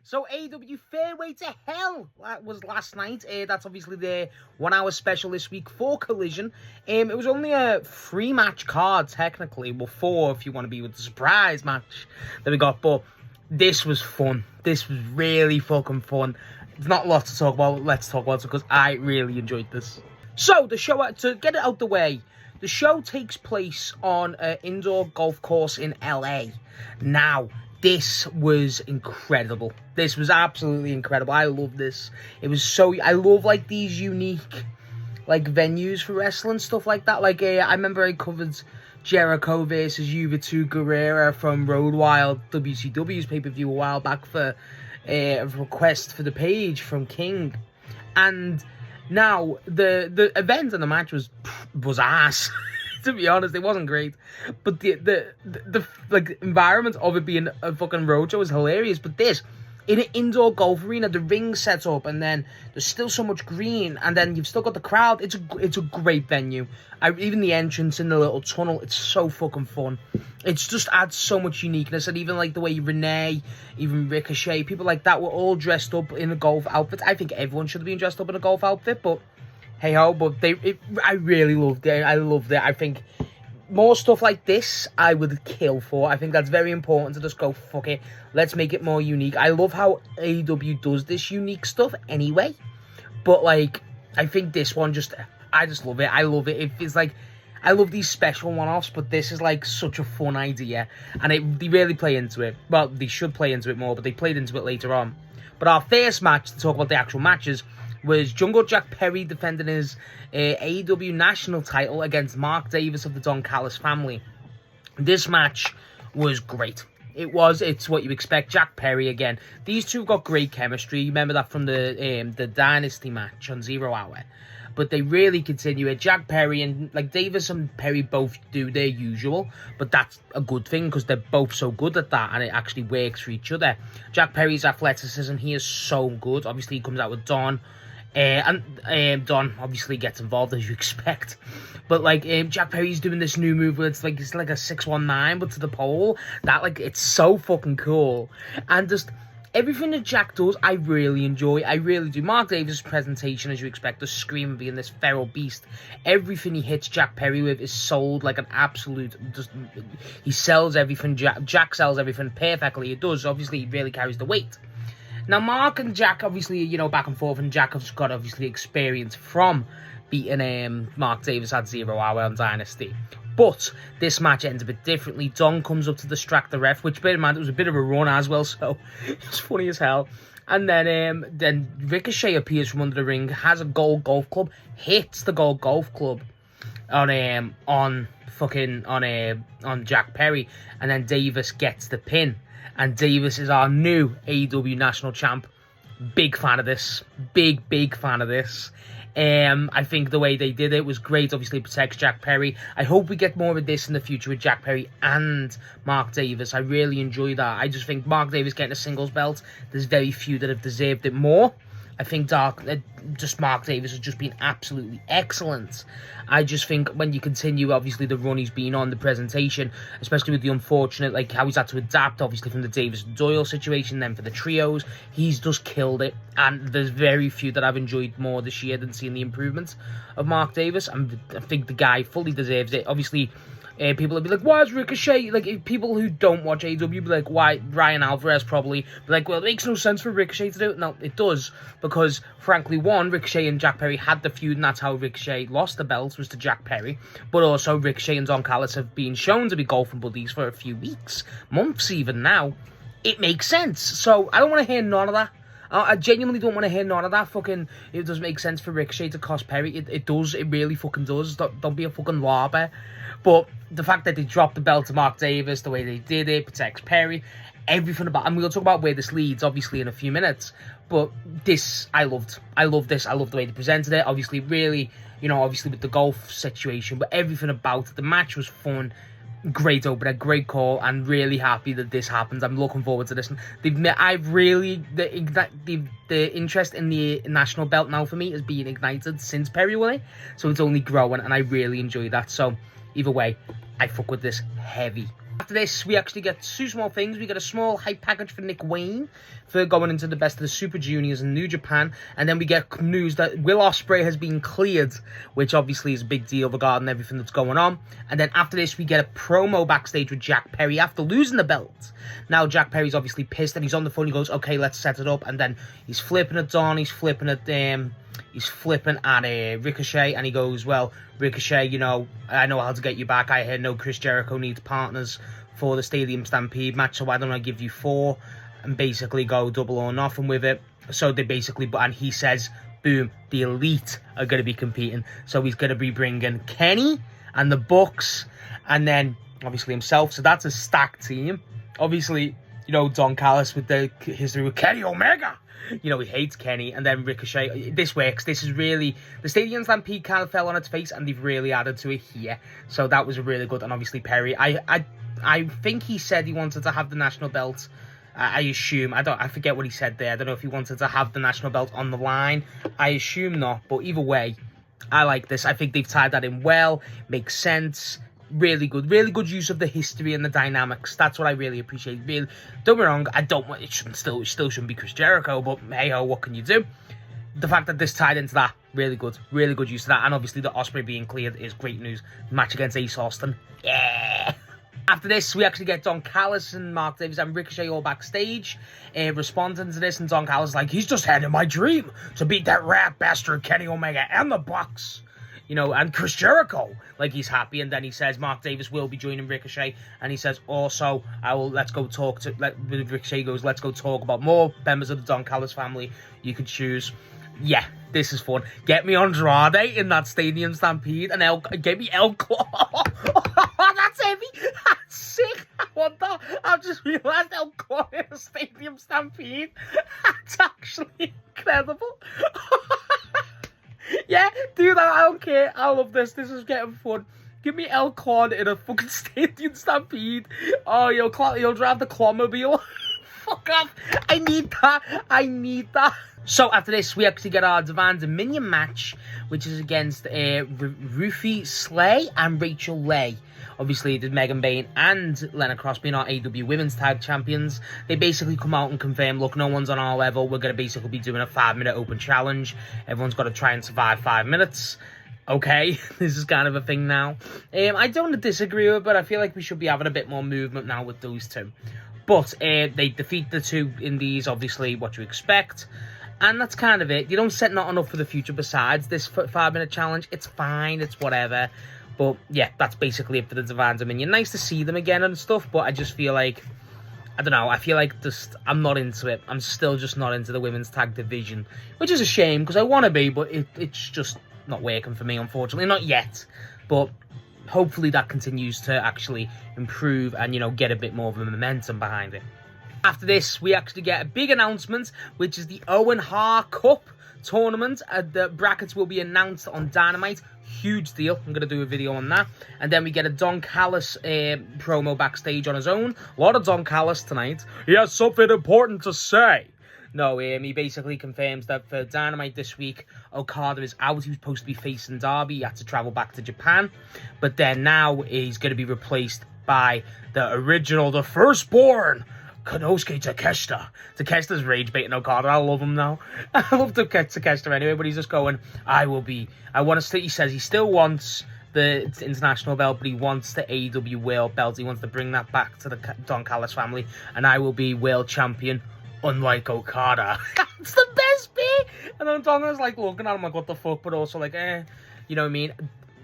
So AEW Fairway to Hell, that was last night. That's obviously the 1 hour special this week for Collision. It was only a 3-match card, technically. Well, 4 if you want to be with the surprise match that we got. But this was fun. This was really fucking fun. There's not a lot to talk about. Let's talk about it because I really enjoyed this. So, the show, to get it out the way, the show takes place on an indoor golf course in LA. Now, this was incredible. This was absolutely incredible. I love this. It was so... I love, like, these unique, like, venues for wrestling, stuff like that. Like, I remember I covered Jericho versus Juventud Guerrera from Road Wild, WCW's pay-per-view a while back for a request for the page from King. And now, the event and the match was ass. To be honest, it wasn't great, but the like environment of it being a fucking roadshow is hilarious. But this, in an indoor golf arena, the ring set up, and then there's still so much green, and then you've still got the crowd. It's a great venue. Even the entrance in the little tunnel, it's so fucking fun. It's just adds so much uniqueness, and even like the way Renee, even Ricochet, people like that were all dressed up in a golf outfit. I think everyone should have been dressed up in a golf outfit, but hey ho, but I really loved it. I loved it. I think more stuff like this, I would kill for. I think that's very important to just go, fuck it, let's make it more unique. I love how AEW does this unique stuff anyway. But, like, I think this one I just love it. I love it. It's like, I love these special one-offs, but this is, like, such a fun idea. And they really play into it. Well, they should play into it more, but they played into it later on. But our first match, to talk about the actual matches, was Jungle Jack Perry defending his AEW national title against Mark Davis of the Don Callis family. This match was great. It's what you expect. Jack Perry again. These two got great chemistry. You remember that from the Dynasty match on 0 Hour. But they really continue it. Jack Perry and like Davis and Perry both do their usual, but that's a good thing because they're both so good at that and it actually works for each other. Jack Perry's athleticism, he is so good. Obviously, he comes out with Don. And Don obviously gets involved as you expect, but like Jack Perry's doing this new move where it's like a 619 but to the pole. That like it's so fucking cool, and just everything that Jack does, I really enjoy. I really do. Mark Davis' presentation, as you expect, the scream being this feral beast. Everything he hits Jack Perry with is sold like an absolute. He sells everything. Jack sells everything perfectly. It does. Obviously, he really carries the weight. Now, Mark and Jack, obviously, back and forth, and Jack has got, obviously, experience from beating Mark Davis at 0 Hour on Dynasty. But this match ends a bit differently. Don comes up to distract the ref, which, bear in mind, it was a bit of a run as well, so it's funny as hell. And then Ricochet appears from under the ring, has a gold golf club, hits the gold golf club on Jack Perry, and then Davis gets the pin. And Davis is our new AEW National Champ. Big fan of this. Big fan of this. I think the way they did it was great. Obviously, it protects Jack Perry. I hope we get more of this in the future with Jack Perry and Mark Davis. I really enjoy that. I just think Mark Davis getting a singles belt, there's very few that have deserved it more. I think Mark Davis has just been absolutely excellent. I just think when you continue, obviously, the run he's been on, the presentation, especially with the unfortunate, like, how he's had to adapt, obviously, from the Davis-Doyle situation, then for the trios, he's just killed it. And there's very few that I've enjoyed more this year than seeing the improvements of Mark Davis. And I think the guy fully deserves it. Obviously, people will be like, why is Ricochet? Like, people who don't watch AEW be like, why? Ryan Alvarez probably be like, well, it makes no sense for Ricochet to do it. No, it does. Because, frankly, one, Ricochet and Jack Perry had the feud, and that's how Ricochet lost the belt, was to Jack Perry. But also, Ricochet and Don Callis have been shown to be golfing buddies for a few weeks, months even now. It makes sense. So, I don't want to hear none of that. I genuinely don't want to hear none of that fucking, it doesn't make sense for Ricochet to cost Perry. It does. It really fucking does. Don't be a fucking larper. But the fact that they dropped the belt to Mark Davis, the way they did it, protects Perry, everything about, and we'll talk about where this leads, obviously, in a few minutes. But this, I loved. I love this. I love the way they presented it. Obviously, really, obviously with the golf situation, but everything about it. The match was fun. Great opener, great call, and really happy that this happens. I'm looking forward to this. The interest in the national belt now for me is being ignited since Perry won it, so it's only growing, and I really enjoy that. So either way, I fuck with this heavy. After this, we actually get two small things. We get a small hype package for Nick Wayne for going into the Best of the Super Juniors in New Japan. And then we get news that Will Ospreay has been cleared, which obviously is a big deal regarding everything that's going on. And then after this, we get a promo backstage with Jack Perry after losing the belt. Now, Jack Perry's obviously pissed and he's on the phone. He goes, okay, let's set it up. And then he's flipping at Don. He's flipping at Ricochet, and he goes, well, Ricochet, you know, I know how to get you back. I heard no Chris Jericho needs partners for the Stadium Stampede match, so why don't I give you 4 and basically go double or nothing with it. So they basically, and he says, boom, the Elite are going to be competing. So he's going to be bringing Kenny and the Bucks, and then obviously himself. So that's a stacked team. Obviously, you know, Don Callis with the history with Kenny Omega. You know, he hates Kenny, and then Ricochet. This works. This is really... The Stadium Stampede kind of fell on its face, and they've really added to it here. So that was really good. And obviously Perry, I think he said he wanted to have the national belt. I assume. I forget what he said there. I don't know if he wanted to have the national belt on the line. I assume not. But either way, I like this. I think they've tied that in well. Makes sense. Really good use of the history and the dynamics. That's what I really appreciate. Really, don't be wrong, it still shouldn't be Chris Jericho, but hey ho, what can you do? The fact that this tied into that, really good use of that, and obviously the Ospreay being cleared is great news. Match against Ace Austin, yeah. After this, we actually get Don Callis and Mark Davis and Ricochet all backstage, responding to this, and Don Callis is like, he's just had in my dream to beat that rat bastard Kenny Omega and the Bucks. You know, and Chris Jericho, like, he's happy, and then he says Mark Davis will be joining Ricochet, and he says, also, Ricochet goes, let's go talk about more members of the Don Callis family you could choose. Yeah, this is fun. Get me Andrade in that Stadium Stampede, and get me El Claw. That's heavy. That's sick. I want that. I've just realised El Claw in a Stadium Stampede. That's actually incredible. Yeah, do that. I don't care. I love this. This is getting fun. Give me El Claw in a fucking Stadium Stampede. Oh, you'll drive the Clawmobile. Fuck off. I need that. So after this, we actually get our Divine Dominion match, which is against Rufy Slay and Rachel Leigh. Obviously, did Megan Bayne and Lena Cross being our AEW Women's Tag Champions. They basically come out and confirm, look, no one's on our level. We're going to basically be doing a 5-minute open challenge. Everyone's got to try and survive 5 minutes. Okay, this is kind of a thing now. I don't disagree with it, but I feel like we should be having a bit more movement now with those two. But they defeat the two indies, obviously, what you expect. And that's kind of it. You don't set nothing up for the future besides this 5-minute challenge. It's fine, it's whatever. But yeah, that's basically it for the Divine Dominion. Nice to see them again and stuff, but I just feel like, I don't know, I feel like I'm not into it. I'm still just not into the women's tag division, which is a shame because I want to be, but it's just not working for me, unfortunately. Not yet, but hopefully that continues to actually improve and, you know, get a bit more of a momentum behind it. After this, we actually get a big announcement, which is the Owen Hart Cup tournament. The brackets will be announced on Dynamite. Huge deal. I'm going to do a video on that. And then we get a Don Callis promo backstage on his own. A lot of Don Callis tonight. He has something important to say. No, he basically confirms that for Dynamite this week, Okada is out. He was supposed to be facing Darby. He had to travel back to Japan. But then now he's going to be replaced by the firstborn, Konosuke Takeshita. Takeshita's rage baiting Okada. I love him now. I love Takeshita anyway, but he's just going, he says he still wants the international belt, but he wants the AEW World belt. He wants to bring that back to the Don Callis family, and I will be world champion, unlike Okada. It's the best bit! And then Don was like looking at him like, what the fuck, but also like, you know what I mean?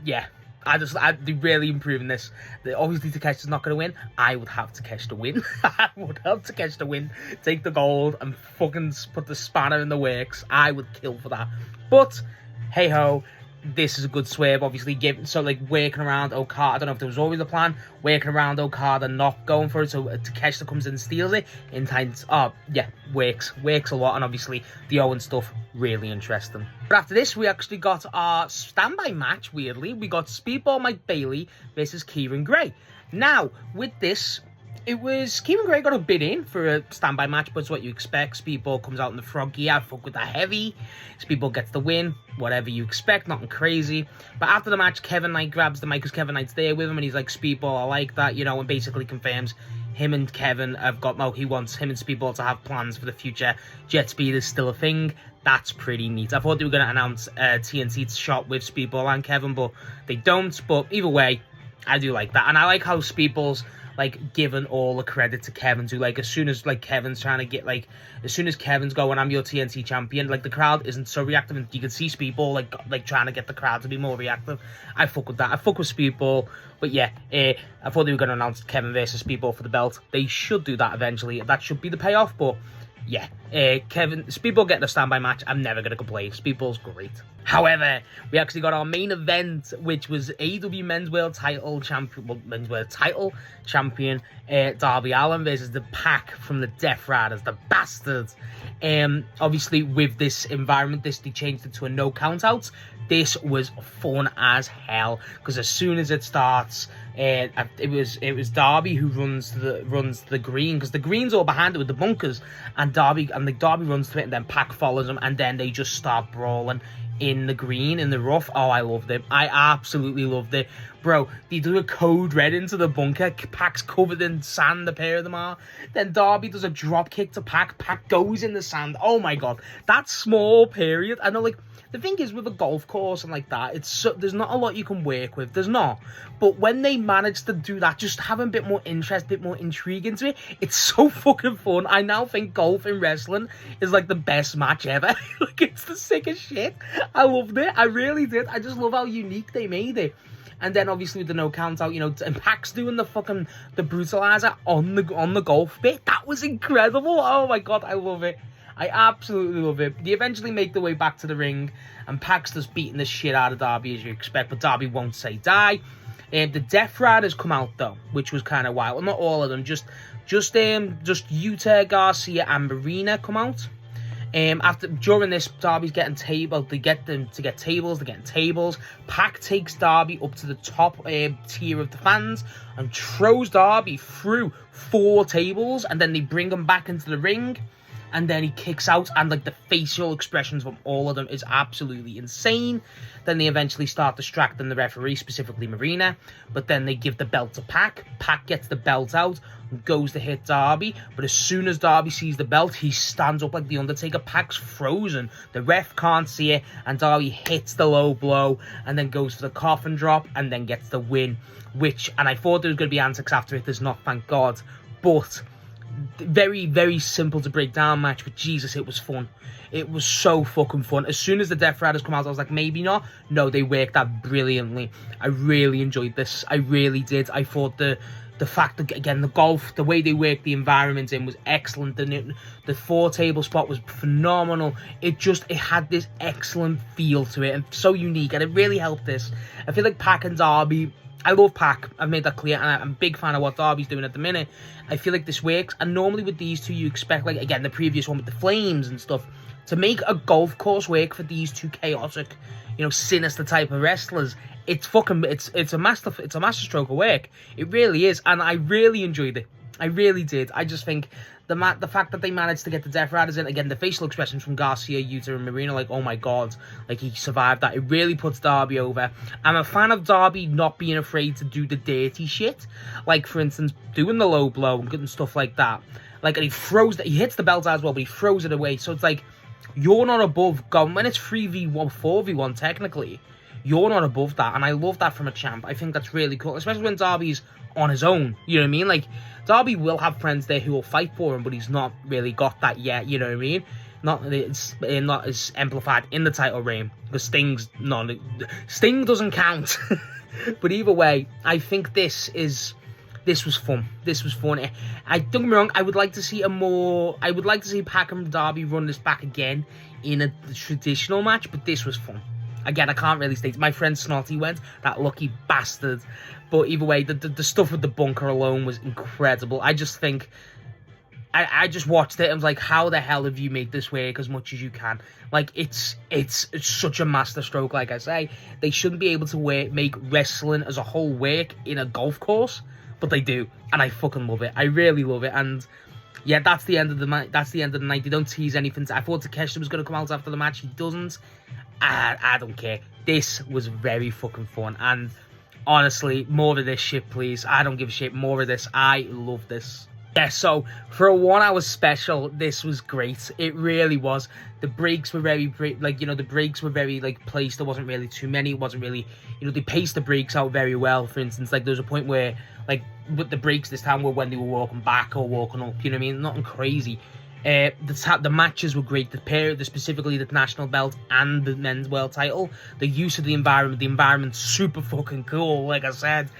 Yeah. They're really improving this. Obviously, Takeshita's not going to win. I would have Takeshita win. I would have Takeshita win. Take the gold and fucking put the spanner in the works. I would kill for that. But, hey-ho, this is a good swerve, obviously. Working around Okada. I don't know if there was always a plan. Working around Okada, not going for it. So Takeshita comes in and steals it. In time, works. Works a lot. And obviously, the Owen stuff, really interesting. But after this, we actually got our standby match, weirdly. We got Speedball Mike Bailey versus Kieran Gray. Now, with this, It was, Kevin Gray got a bid in for a standby match, but it's what you expect. Speedball comes out in the frog gear, I fuck with that heavy. Speedball gets the win, whatever you expect, nothing crazy. But after the match, Kevin Knight grabs the mic because Kevin Knight's there with him, and he's like, Speedball, I like that, you know, and basically confirms him and Kevin have got, he wants him and Speedball to have plans for the future. Jet Speed is still a thing. That's pretty neat. I thought they were going to announce TNT's shot with Speedball and Kevin, but they don't. But either way, I do like that. And I like how Speedball's like giving all the credit to Kevin too. Like as soon as like Kevin's trying to get as soon as Kevin's going, I'm your TNT champion, like the crowd isn't so reactive, and you can see Speedball like trying to get the crowd to be more reactive. I fuck with that. I fuck with Speedball. But yeah, I thought they were going to announce Kevin versus Speedball for the belt. They should do that eventually. That should be the payoff. But yeah, Speedball getting a standby match, I'm never going to complain. Speedball's great. However, we actually got our main event, which was AEW Men's World Title Champion, Darby Allin versus the Pack from the Death Riders, the bastards. Obviously, with this environment, they changed it to a no count out. This was fun as hell because as soon as it starts, it was Darby who runs the green, because the green's all behind it with the bunkers, and Darby runs to it, and then Pac follows him, and then they just start brawling in the green, in the rough. Oh, I loved it. I absolutely loved it. Bro, they do a code red into the bunker. Pac's covered in sand, the pair of them are. Then Darby does a drop kick to Pac. Pac goes in the sand. Oh my god. That small period. I know, like, the thing is with a golf course and like that, there's not a lot you can work with. There's not. But when they manage to do that, just have a bit more interest, a bit more intrigue into it, it's so fucking fun. I now think golf and wrestling is like the best match ever. Like, it's the sickest shit. I loved it. I really did. I just love how unique they made it. And then obviously with the no count out, you know, and Pac's doing the brutalizer on the golf bit. That was incredible. Oh my god, I love it. I absolutely love it. They eventually make their way back to the ring, and Pac's just beating the shit out of Darby, as you expect, but Darby won't say die. The Death Riders come out though, which was kind of wild. Well, not all of them, just Yuta, Garcia, and Marina come out. During this, Darby's getting tabled. They get them to get tables. They're getting tables. Pac takes Darby up to the top tier of the fans and throws Darby through 4 tables, and then they bring him back into the ring. And then he kicks out, and like the facial expressions from all of them is absolutely insane. Then they eventually start distracting the referee, specifically Marina. But then they give the belt to Pac. Pac gets the belt out and goes to hit Darby. But as soon as Darby sees the belt, he stands up like the Undertaker. Pac's frozen. The ref can't see it, and Darby hits the low blow and then goes for the coffin drop and then gets the win. And I thought there was going to be antics after it. There's not, thank God. But very, very simple to break down match, but Jesus, it was fun. It was so fucking fun. As soon as the Death Riders come out, I was like, maybe not. No, they worked that brilliantly. I really enjoyed this. I really did. I thought the fact that, again, the golf, the way they worked the environment in was excellent. The 4 table spot was phenomenal. It had this excellent feel to it and so unique, and it really helped this. I feel like Pac and Darby, I love Pac, I've made that clear, and I'm a big fan of what Darby's doing at the minute. I feel like this works, and normally with these two, you expect, like, again, the previous one with the flames and stuff, to make a golf course work for these two chaotic, you know, sinister type of wrestlers. It's a masterstroke of work. It really is, and I really enjoyed it. I really did. I just think the fact that they managed to get the Death Riders in, again, the facial expressions from Garcia, Yuta, and Marina, like, oh my god, like, he survived that. It really puts Darby over. I'm a fan of Darby not being afraid to do the dirty shit, like, for instance, doing the low blow and getting stuff like that. Like, and he hits the belt as well, but he throws it away. So it's like, you're not above going, when it's 3v1, 4v1 technically, you're not above that, and I love that from a champ. I think that's really cool, especially when Darby's on his own, you know what I mean? Like, Darby will have friends there who will fight for him, but he's not really got that yet, you know what I mean? Not as amplified in the title reign, because Sting doesn't count. But either way, I think this was fun. This was fun. Don't get me wrong, I would like to see Pac and Darby run this back again in a traditional match, but this was fun. Again, I can't really state. My friend Snotty went, that lucky bastard. But either way, the stuff with the bunker alone was incredible. I just think, I just watched it and was like, how the hell have you made this work as much as you can? Like, it's such a masterstroke, like I say. They shouldn't be able to make wrestling as a whole work in a golf course. but they do, and I fucking love it. I really love it, and yeah, that's the end of the night. That's the end of the night. They don't tease anything. I thought Takeshita was going to come out after the match. He doesn't. I don't care. This was very fucking fun, and honestly, more of this shit, please. I don't give a shit. More of this. I love this. Yeah, so for a 1 hour special, this was great. It really was. The breaks were very, like, the breaks were very, like, placed. There wasn't really too many. It wasn't really, they paced the breaks out very well. For instance, like, there was a point where, like, with the breaks this time were when they were walking back or walking up, you know what I mean? Nothing crazy. The matches were great. Specifically the national belt and the men's world title. The use of the environment's super fucking cool, like I said.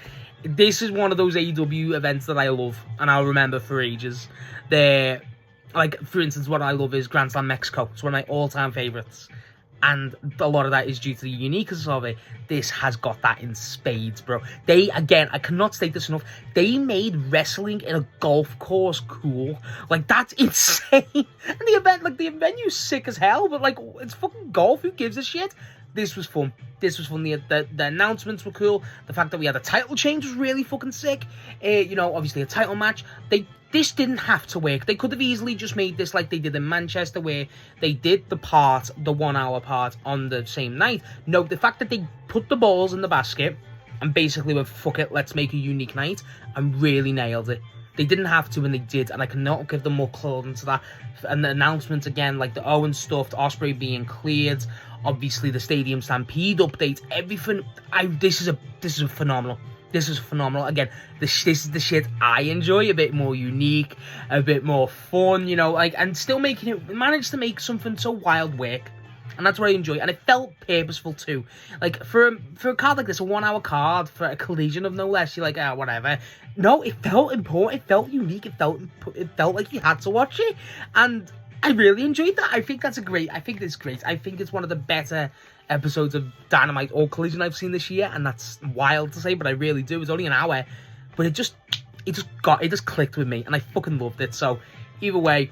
This is one of those AEW events that I love, and I'll remember for ages. Like, for instance, what I love is Grand Slam Mexico. It's one of my all-time favourites. And a lot of that is due to the uniqueness of it. This has got that in spades, bro. Again, I cannot state this enough, they made wrestling in a golf course cool. Like, that's insane. And the venue's sick as hell, but, like, it's fucking golf. Who gives a shit? This was fun. The announcements were cool. The fact that we had a title change was really fucking sick. Obviously a title match. This didn't have to work. They could have easily just made this like they did in Manchester, where they did the 1 hour part on the same night. No, the fact that they put the balls in the basket and basically went, fuck it, let's make a unique night, and really nailed it. They didn't have to, and they did, and I cannot give them more clothing to that. And the announcements again, like the Owen stuff, Ospreay being cleared, obviously the Stadium Stampede update, everything. This is phenomenal. This is phenomenal. Again, this is the shit I enjoy. A bit more unique, a bit more fun, and still managed to make something so wild work. And that's what I enjoy. And it felt purposeful too. Like, for a card like this, a 1 hour card, for a collision of no less, you're like, whatever. No, it felt important. It felt unique. It felt like you had to watch it. And I really enjoyed that. I think it's great. I think it's one of the better episodes of Dynamite or Collision I've seen this year. And that's wild to say, but I really do. It's only an hour. But it just clicked with me. And I fucking loved it. So, either way,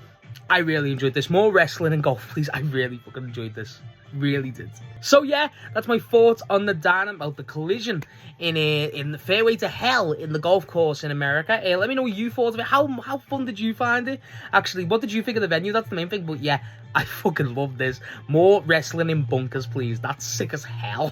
I really enjoyed this. More wrestling and golf, please. I really fucking enjoyed this. Really did. So yeah, that's my thoughts on the the Collision in the Fairway to Hell in the golf course in America. Let me know what you thought of it. How fun did you find it? Actually, what did you think of the venue? That's the main thing. But yeah, I fucking love this. More wrestling in bunkers, please. That's sick as hell.